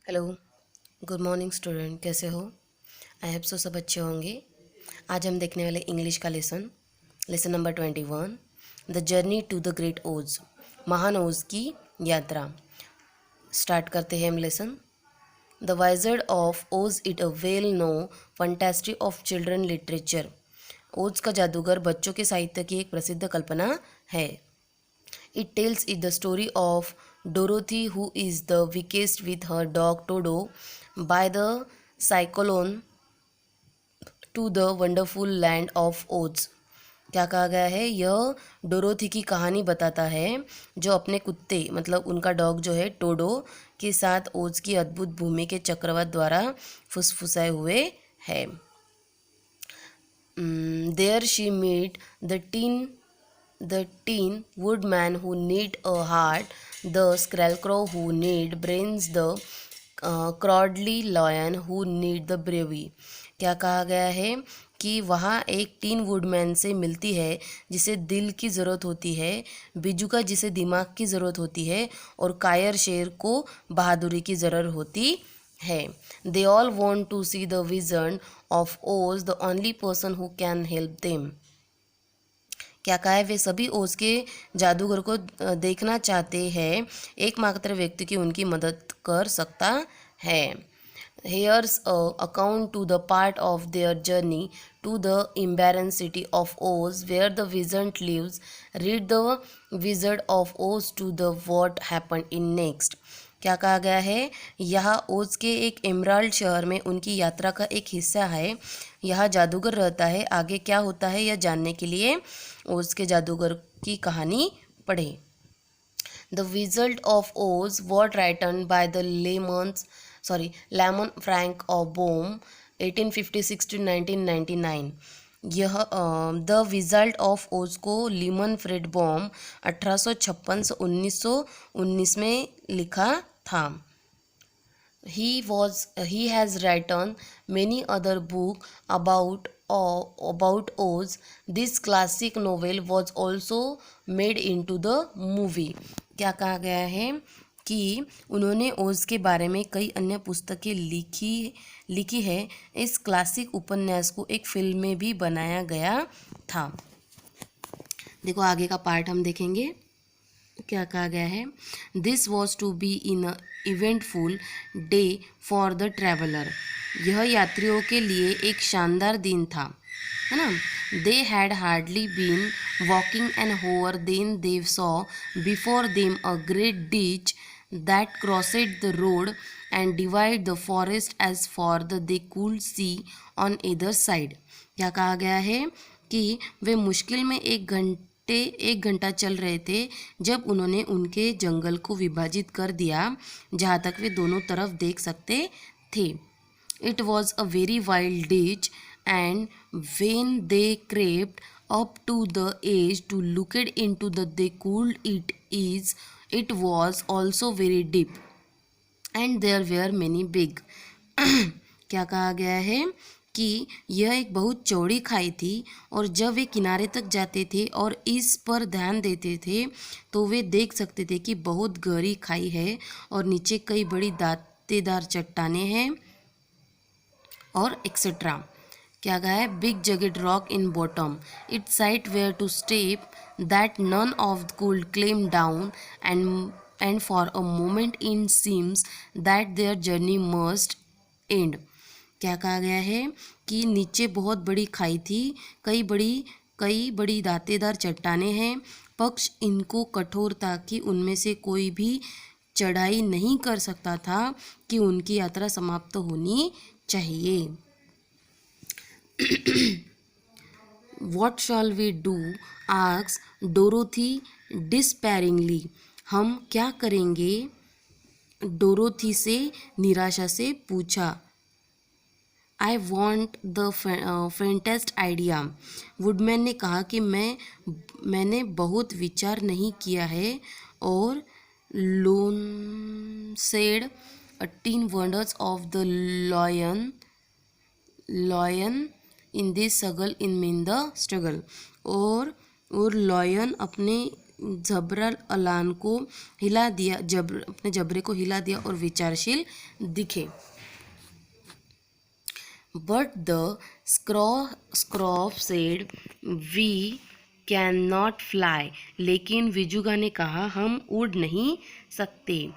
Hello, good morning student, कैसे हो? I hope so सब अच्छे होंगे। आज हम देखने वाले इंग्लिश का lesson number 21, the journey to the great Oz, महान ओज की यात्रा। स्टार्ट करते हैं हम lesson. The wizard of Oz it a well known fantasy of children literature. Oz का जादूगर बच्चों के साहित्य की एक प्रसिद्ध कल्पना है। It tells it the story of Dorothy, who is the weakest with her dog Toto, by the cyclone to the wonderful land of Oz। क्या कहा गया है? यह डोरोथी की कहानी बताता है जो अपने कुत्ते मतलब उनका डॉग जो है टोडो के साथ ओज की अद्भुत भूमि के चक्रवात द्वारा फुसफुसाए हुए है। There she meet the teen woodman who need a heart, the scarecrow who need brains, the cowardly lion who need the bravery। क्या कहा गया है कि वहाँ एक टीन वुडमैन से मिलती है जिसे दिल की ज़रूरत होती है, बिजुका जिसे दिमाग की ज़रूरत होती है और कायर शेर को बहादुरी की ज़रूरत होती है। They all want to see the vision of Oz, the only person who can help them. क्या कहा है? वे सभी ओज के जादूगर को देखना चाहते हैं, एकमात्र व्यक्ति की उनकी मदद कर सकता है। Here's a account to the part of their journey to the embarrassed city of Oz, where the wizard lives. Read the Wizard of Oz to the what happened in next। क्या कहा गया है? यह ओज के एक एमराल्ड शहर में उनकी यात्रा का एक हिस्सा है। यह जादूगर रहता है। आगे क्या होता है यह जानने के लिए ओज के जादूगर की कहानी पढ़ें। The Wizard of Oz was written by the Lemon Frank of Bohm 1856 to 1999। यह द विजल्ट ऑफ ओज को लीमन फ्रेड बॉम 1856 से 1919 में लिखा था। He has written many other books about Oz। This classic novel was also made into the movie। क्या कहा गया है कि उन्होंने ओज के बारे में कई अन्य पुस्तकें लिखी है। इस क्लासिक उपन्यास को एक फिल्म में भी बनाया गया था। देखो आगे का पार्ट हम देखेंगे। क्या कहा गया है? This was to be in a eventful day for the traveller. यह यात्रियों के लिए एक शानदार दिन था, है ना। They had hardly been walking an hour then they saw before them a great ditch that crossed the road and divide the forest edge for the they could see on either side. क्या कहा गया है कि वे मुश्किल में एक घंटा चल रहे थे जब उन्होंने उनके जंगल को विभाजित कर दिया जहाँ तक वे दोनों तरफ देख सकते थे। It was a very wild ditch and when they crept up to the edge to looked in to the they could it was also very deep and there were many big. क्या कहा गया है कि यह एक बहुत चौड़ी खाई थी और जब वे किनारे तक जाते थे और इस पर ध्यान देते थे तो वे देख सकते थे कि बहुत गहरी खाई है और नीचे कई बड़ी दांतेदार चट्टानें हैं और एक्सेट्रा। क्या कहा है? Big jagged rock in bottom, it sides were too steep that none of could climb down and for a moment in seems that their journey must end. क्या कहा गया है कि नीचे बहुत बड़ी खाई थी, कई बड़ी दांतेदार चट्टानें हैं। पक्ष इनको कठोर था कि उनमें से कोई भी चढ़ाई नहीं कर सकता था कि उनकी यात्रा समाप्त होनी चाहिए। What shall we do? asked Dorothy despairingly। हम क्या करेंगे? डोरोथी से निराशा से पूछा। I want the faintest idea. Woodman ने कहा कि मैंने बहुत विचार नहीं किया है और loan said 18 wonders of the lion in this struggle in mean the struggle. और लॉयन अपने जबरन अलान को हिला दिया, अपने जबरे को हिला दिया और विचारशील दिखे। But the scarecrow said we can not fly, लेकिन विजुगा ने कहा हम उड़ नहीं सकते।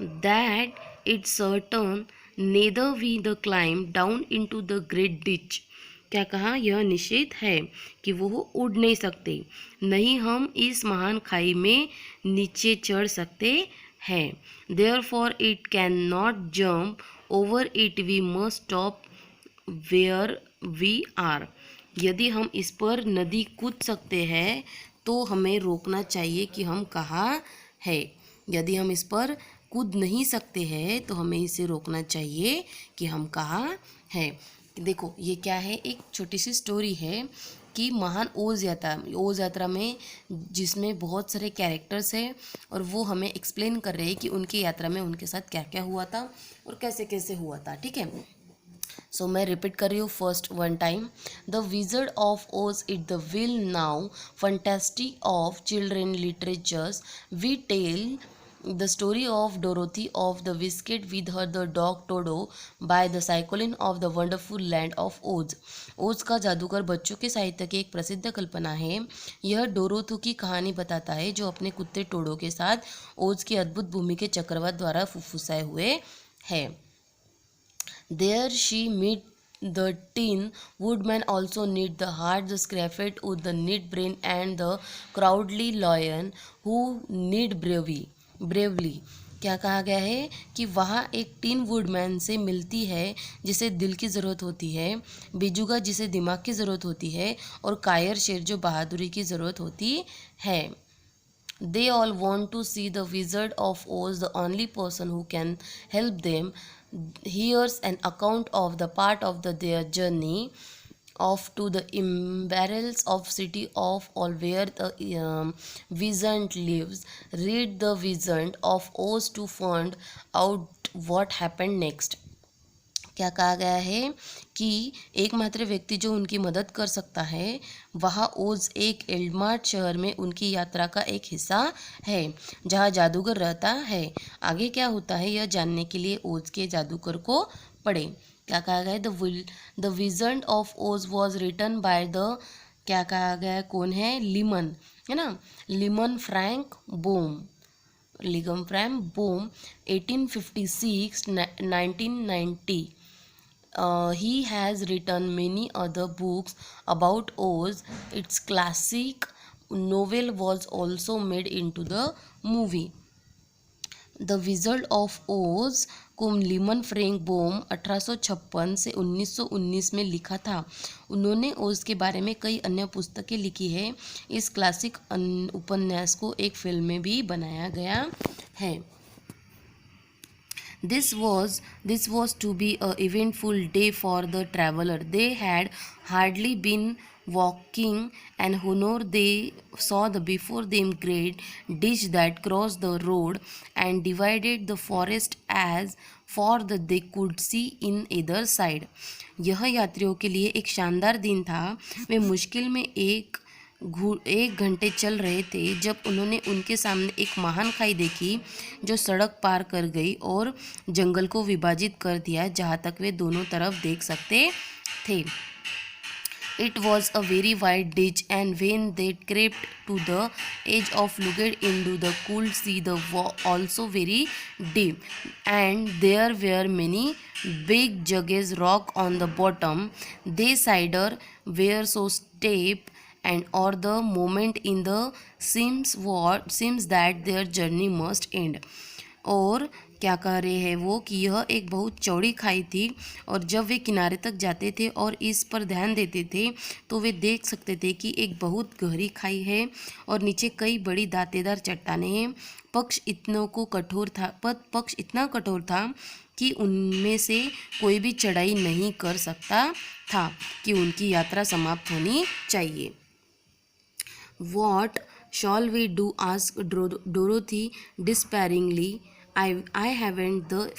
That it's certain neither we the climb down into the great ditch, क्या कहा, यह निश्चित है कि वो उड़ नहीं सकते, नहीं हम इस महान खाई में नीचे चढ़ सकते हैं। Therefore it can not jump over it, we must stop where we are, यदि हम इस पर नदी कूद सकते हैं तो हमें रोकना चाहिए कि हम कहाँ है। यदि हम इस पर कूद नहीं सकते हैं तो हमें इसे रोकना चाहिए कि हम कहाँ है। देखो ये क्या है, एक छोटी सी स्टोरी है कि महान ओज यात्रा में जिसमें बहुत सारे कैरेक्टर्स हैं और वो हमें एक्सप्लेन कर रहे हैं कि उनकी यात्रा में उनके साथ क्या क्या हुआ था और कैसे कैसे हुआ था। ठीक है, सो मैं रिपीट कर रही हूँ first one time. The wizard of Oz it the will now fantastic of children literatures we tell the story of Dorothy of the Biscuit with her the dog Toto by the cycling of the wonderful land of Oz। ओज का जादूगर बच्चों के साहित्य की एक प्रसिद्ध कल्पना है। यह डोरोथू की कहानी बताता है जो अपने कुत्ते टोडो के साथ ओज की अद्भुत भूमि के चक्रवात द्वारा फुसफुसाए हुए है। There she meet the Tin Woodman, also need the heart, the Scraffet with the neat brain, and the Crowdly Lion who need bravely। क्या कहा गया है कि वहाँ एक टिन वुडमैन से मिलती है जिसे दिल की ज़रूरत होती है, बिजुगा जिसे दिमाग की ज़रूरत होती है, और कायर शेर जो बहादुरी की ज़रूरत होती है। They all want to see the Wizard of Oz. The only person who can help them hears an account of the part of their journey off to the embarrass of city of all where the Wizard lives. Read the Wizard of Oz to find out what happened next। क्या कहा गया है कि एकमात्र व्यक्ति जो उनकी मदद कर सकता है वह ओज एक एल्डमार्ट शहर में उनकी यात्रा का एक हिस्सा है जहाँ जादूगर रहता है। आगे क्या होता है यह जानने के लिए ओज के जादूगर को पढ़े। क्या कहा गया है, द विजर्ड ऑफ ओज वॉज रिटन बाय द, क्या कहा गया है, कौन है, लिमन, है ना, लिमन Frank bomb, 1856 1990। He has written many other books about Oz. Its classic novel was also made into the movie। The wizard of ओज को लिमन फ्रैंक बोम 1856 से 1919 में लिखा था। उन्होंने ओज के बारे में कई अन्य पुस्तकें लिखी है। इस क्लासिक उपन्यास को एक फिल्म में भी बनाया गया है। This was to be a eventful day for the traveler. They had hardly been walking and honor they saw the before them great ditch that crossed the road and divided the forest as far that they could see in either side। यह यात्रियों के लिए एक शानदार दिन था। वे मुश्किल में एक घंटे चल रहे थे जब उन्होंने उनके सामने एक महान खाई देखी जो सड़क पार कर गई और जंगल को विभाजित कर दिया जहाँ तक वे दोनों तरफ देख सकते थे। It was a very wide ditch, and when they crept to the edge of looked into the cool sea, the also very deep, and there were many big jugs rock on the bottom. They cider were so steep and or the moment in the seems that their journey must end। और क्या कह रहे हैं वो कि यह एक बहुत चौड़ी खाई थी और जब वे किनारे तक जाते थे और इस पर ध्यान देते थे तो वे देख सकते थे कि एक बहुत गहरी खाई है और नीचे कई बड़ी दांतेदार चट्टानें हैं। पक्ष इतना कठोर था कि उनमें से कोई भी चढ़ाई नहीं कर सकता था कि उनकी यात्रा समाप्त होनी चाहिए। What shall we do? asked Dorothy despairingly. I haven't the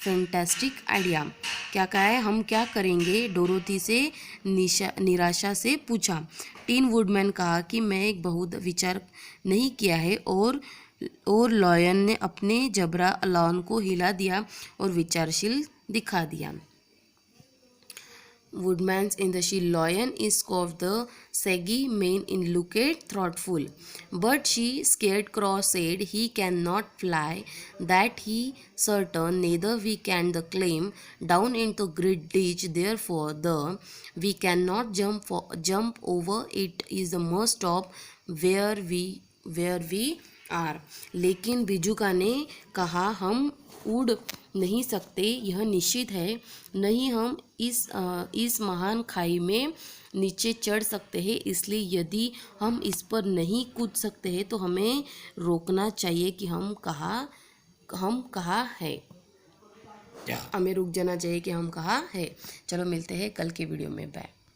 fantastic idea. क्या कहा है, हम क्या करेंगे, डोरोथी से निराशा से पूछा। टिन वुडमैन कहा कि मैं एक बहुत विचार नहीं किया है, और लॉयन ने अपने जबरा लॉन को हिला दिया और विचारशील दिखा दिया। Woodman's in the she lion is of the saggy mane in looked thoughtful, but she scarecrow said he cannot fly, that he certain neither we can the claim down into great ditch, therefore the we cannot jump over it is the must stop where we are। लेकिन बिजुका ने कहा, हम उड़ नहीं सकते, यह निश्चित है, नहीं हम इस महान खाई में नीचे चढ़ सकते हैं, इसलिए यदि हम इस पर नहीं कूद सकते हैं तो हमें रोकना चाहिए कि हम कहाँ है, हमें रुक जाना चाहिए कि हम कहाँ है। चलो मिलते हैं कल के वीडियो में, बाय।